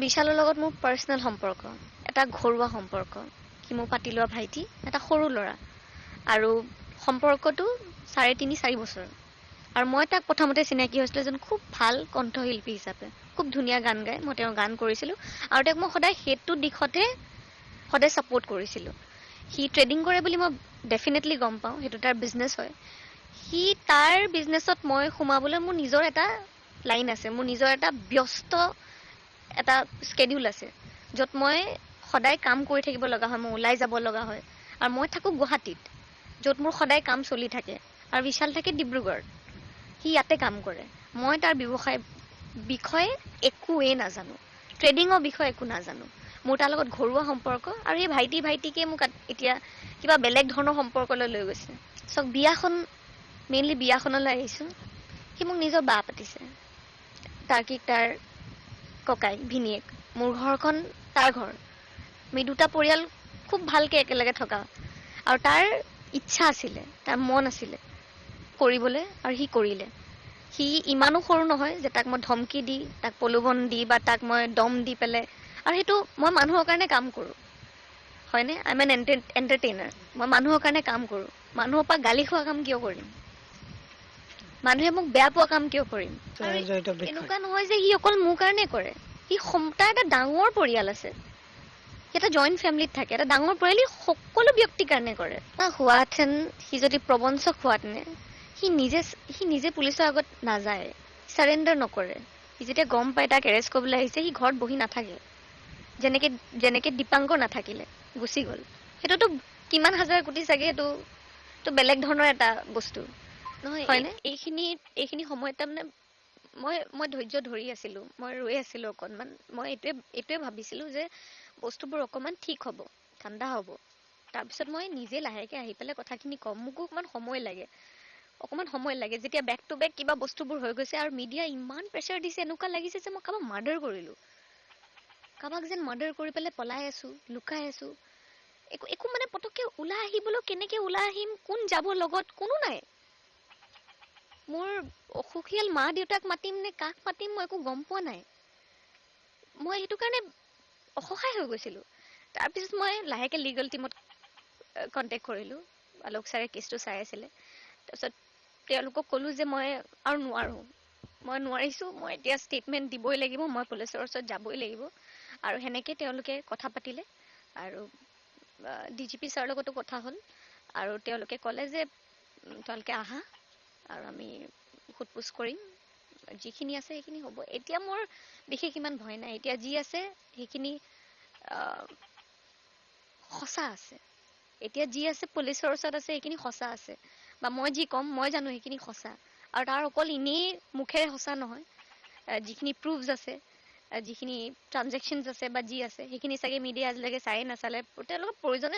বিশালৰ লগত মোৰ পাৰ্চনেল সম্পৰ্ক, এটা ঘৰুৱা সম্পৰ্ক। সি মোৰ পাতি লোৱা ভাইটি, এটা সৰু ল'ৰা। আৰু সম্পৰ্কটো 3.5-4 বছৰ। আৰু মই তাক প্ৰথমতে চিনাকি হৈছিলোঁ এজন খুব ভাল কণ্ঠশিল্পী হিচাপে। খুব ধুনীয়া গান গায়, মই তেওঁৰ গান কৰিছিলোঁ। আৰু তেওঁক মই সদায় সেইটো দিশতে সদায় ছাপোৰ্ট কৰিছিলোঁ। সি ট্ৰেডিং কৰে বুলি মই ডেফিনেটলি গম পাওঁ, সেইটো তাৰ বিজনেছ হয়। সি তাৰ বিজনেছত মই সোমাবলৈ মোৰ নিজৰ এটা লাইন আছে, মোৰ নিজৰ এটা ব্যস্ত এটা স্কেডিউল আছে, য'ত মই সদায় কাম কৰি থাকিব লগা হয়, মই ওলাই যাব লগা হয়। আৰু মই থাকোঁ গুৱাহাটীত, য'ত মোৰ সদায় কাম চলি থাকে। আৰু বিশাল থাকে ডিব্ৰুগড়, সি ইয়াতে কাম কৰে। মই তাৰ ব্যৱসায় বিষয়ে একোৱেই নাজানো, ট্ৰেডিঙৰ বিষয়ে একো নাজানো। মোৰ তাৰ লগত ঘৰুৱা সম্পৰ্ক, আৰু এই ভাইটিকে মোক এতিয়া কিবা বেলেগ ধৰণৰ সম্পৰ্কলৈ লৈ গৈছে। চক মেইনলি বিয়াখনলৈ আহিছোঁ, সি মোক নিজৰ বা পাতিছে। তাৰ ককাইক, ভিনীয়েক। মোৰ ঘৰখন তাৰ ঘৰ। আমি দুটা পৰিয়াল খুব ভালকৈ একেলগে থকা। আৰু তাৰ ইচ্ছা আছিলে, তাৰ মন আছিলে কৰিবলৈ, আৰু সি কৰিলে। সি ইমানো সৰু নহয় যে তাক মই ধমকি দি, তাক প্ৰলোভন দি, বা তাক মই দম দি পেলাই। আৰু সেইটো মই মানুহৰ কাৰণে কাম কৰোঁ, হয়নে? I am an entertainer. মই মানুহৰ কাৰণে কাম কৰোঁ। মানুহৰ পৰা গালি খোৱা কাম কিয় কৰিম? মানুহে মোক বেয়া পোৱা কাম কিয় কৰিম? আৰু জড়িত বিষয়। এনেকুৱা নহয় যে সি অকল মোৰ কাৰণে কৰে। তাৰ এটা ডাঙৰ পৰিয়াল আছে, সি এটা জইণ্ট ফেমিলিত থাকে। এটা ডাঙৰ পৰিয়াল সি সকলো ব্যক্তিৰ কাৰণে কৰে। হোৱাহেঁতেন, সি যদি প্ৰবঞ্চক হোৱাহেঁতেনে, সি নিজে পুলিচৰ আগত নাযায়, চাৰেণ্ডাৰ নকৰে। সি যেতিয়া গম পায় তাক এৰেষ্ট কৰিবলৈ আহিছে, সি ঘৰত বহি নাথাকে। যেনেকে দীপাংকৰ নাথাকিলে, গুচি গ'ল। সেইটোতো কিমান হাজাৰ কোটি চাগে, সেইটো বেলেগ ধৰণৰ এটা বস্তু, নহয় হয়নে? এইখিনি সময়ত তাৰমানে মই ধৈৰ্য ধৰি আছিলোঁ, মই ৰৈ আছিলোঁ অকণমান। মই এইটোৱে ভাবিছিলোঁ যে বস্তুবোৰ অকণমান ঠিক হ'ব, ঠাণ্ডা হ'ব। তাৰপিছত মই নিজে লাহেকৈ আহি পেলাই কথাখিনি ক'ম। মোকো অকণমান সময় লাগে। যেতিয়া বেক টু বেক কিবা বস্তুবোৰ হৈ গৈছে, আৰু মিডিয়া ইমান প্ৰেছাৰ দিছে, এনেকুৱা লাগিছে যে মই কাৰোবাক মাৰ্ডাৰ কৰিলোঁ, কাৰোবাক যেন মাৰ্ডাৰ কৰি পেলাই পলাই আছোঁ, লুকাই আছোঁ। একো মানে পটককৈ ওলাই আহিবলৈ, কেনেকৈ ওলাই আহিম, কোন যাব লগত, কোনো নাই। মোৰ অসুখীয়াল মা দেউতাক মাতিম নে কাক মাতিম, মই একো গম পোৱা নাই। মই সেইটো কাৰণে অসহায় হৈ গৈছিলোঁ। তাৰপিছত মই লাহেকৈ লিগেল টীমত কণ্টেক্ট কৰিলোঁ। আলোক ছাৰে কেছটো চাই আছিলে। তাৰপিছত তেওঁলোকক ক'লোঁ যে মই আৰু নোৱাৰোঁ, মই নোৱাৰিছোঁ, মই এতিয়া ষ্টেটমেণ্ট দিবই লাগিব, মই পুলিচৰ ওচৰত যাবই লাগিব। আৰু সেনেকৈ তেওঁলোকে কথা পাতিলে। আৰু DGP ছাৰৰ লগতো কথা হ'ল। আৰু তেওঁলোকে ক'লে যে তোমালোকে আহা, আৰু আমি সোধ-পোছ কৰিম। যিখিনি আছে সেইখিনি হ'ব। এতিয়া মোৰ বিশেষ ইমান ভয় নাই। এতিয়া যি আছে সেইখিনি সঁচা আছে। এতিয়া যি আছে পুলিচৰ ওচৰত আছে, সেইখিনি সঁচা আছে। বা মই যি ক'ম, মই জানো সেইখিনি সঁচা। আৰু তাৰ অকল এনেই মুখেৰে সঁচা নহয়, যিখিনি প্ৰুফছ আছে, যিখিনি ট্ৰানজেকশ্যনছ আছে বা যি আছে, সেইখিনি চাগে মিডিয়া আজিলৈকে চায়ে নাচালে, তেওঁলোকৰ প্ৰয়োজনে